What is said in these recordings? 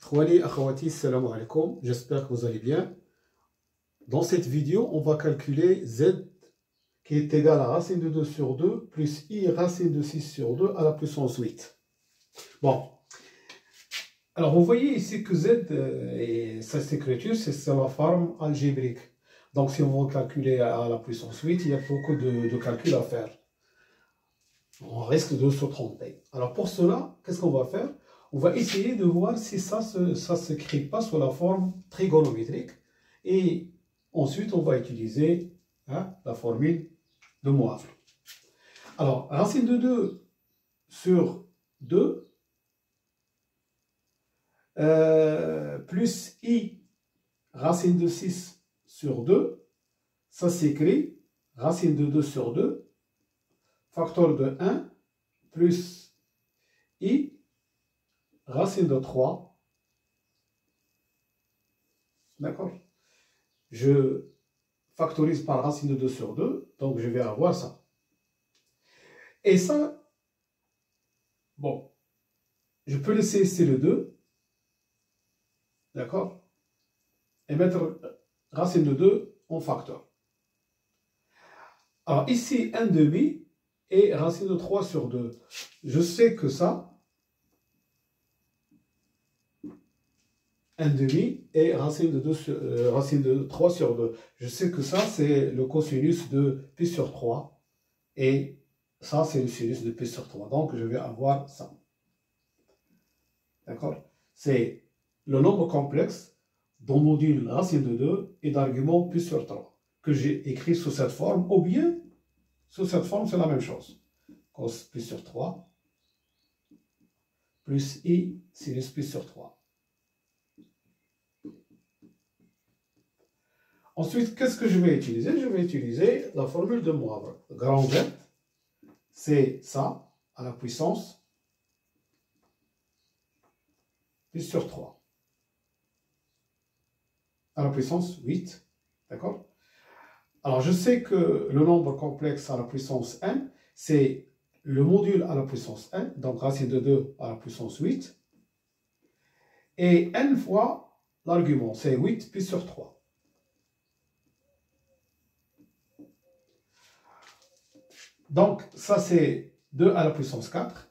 Khouani, akhawati, salam alaikum. J'espère que vous allez bien. Dans cette vidéo, on va calculer z qui est égal à racine de 2 sur 2 plus i racine de 6 sur 2 à la puissance 8. Bon. Alors, vous voyez ici que z et sa écriture, c'est la forme algébrique. Donc, si on veut calculer à la puissance 8, il y a beaucoup de calculs à faire. On risque de se tromper. Alors, pour cela, qu'est-ce qu'on va faire? On va essayer de voir si ça s'écrit pas sous la forme trigonométrique. Et ensuite, on va utiliser la formule de Moivre. Alors, racine de 2 sur 2 plus i racine de 6 sur 2, ça s'écrit racine de 2 sur 2, facteur de 1, plus i racine de 3. D'accord? Je factorise par racine de 2 sur 2, donc je vais avoir ça. Et ça, bon, je peux laisser ici le 2, d'accord? Et mettre racine de 2 en facteur. Alors ici, 1 demi et racine de 3 sur 2. Je sais que ça, 1 demi et racine de 3 sur 2. Je sais que ça, c'est le cosinus de pi sur 3. Et ça, c'est le sinus de pi sur 3. Donc, je vais avoir ça. D'accord? C'est le nombre complexe dont module racine de 2 et d'argument pi sur 3. Que j'ai écrit sous cette forme. Ou bien, sous cette forme, c'est la même chose. Cos pi sur 3 plus i sinus pi sur 3. Ensuite, qu'est-ce que je vais utiliser? Je vais utiliser la formule de Moivre. Grand Z, c'est ça, à la puissance pi sur 3. À la puissance 8. D'accord? Alors, je sais que le nombre complexe à la puissance n, c'est le module à la puissance n, donc racine de 2 à la puissance 8. Et n fois l'argument, c'est 8 pi sur 3. Donc, ça, c'est 2 à la puissance 4.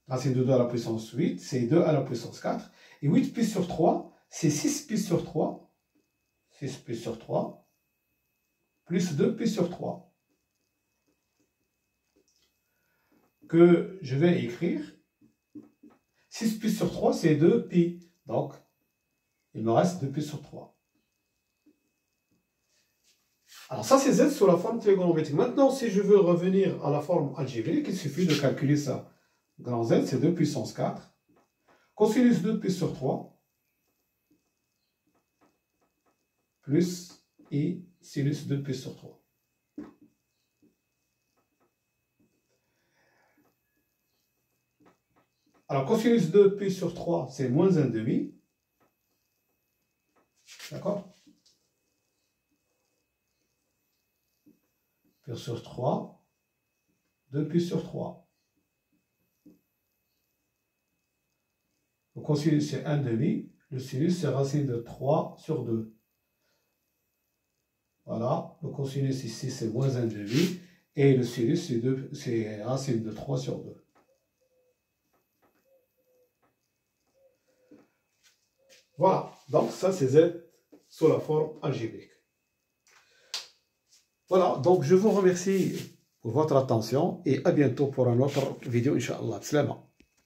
Racine de 2 à la puissance 8, c'est 2 à la puissance 4. Et 8 pi sur 3, c'est 6 pi sur 3. 6 pi sur 3, plus 2 pi sur 3. Que je vais écrire. 6 pi sur 3, c'est 2 pi. Donc, il me reste 2 pi sur 3. Alors ça, c'est z sous la forme trigonométrique. Maintenant, si je veux revenir à la forme algébrique, il suffit de calculer ça. Grand Z, c'est 2 puissance 4. Cosinus 2 pi sur 3. Plus i sinus 2 pi sur 3. Alors, cosinus 2 pi sur 3, c'est moins 1 demi. D'accord? Pi sur 3, 2 pi sur 3. Le cosinus, c'est 1 demi. Le sinus, c'est racine de 3 sur 2. Voilà. Le cosinus ici, c'est moins 1 demi. Et le sinus, c'est racine de 3 sur 2. Voilà. Donc, ça, c'est z sous la forme algébrique. Voilà, donc je vous remercie pour votre attention et à bientôt pour une autre vidéo, Inch'Allah. Slama.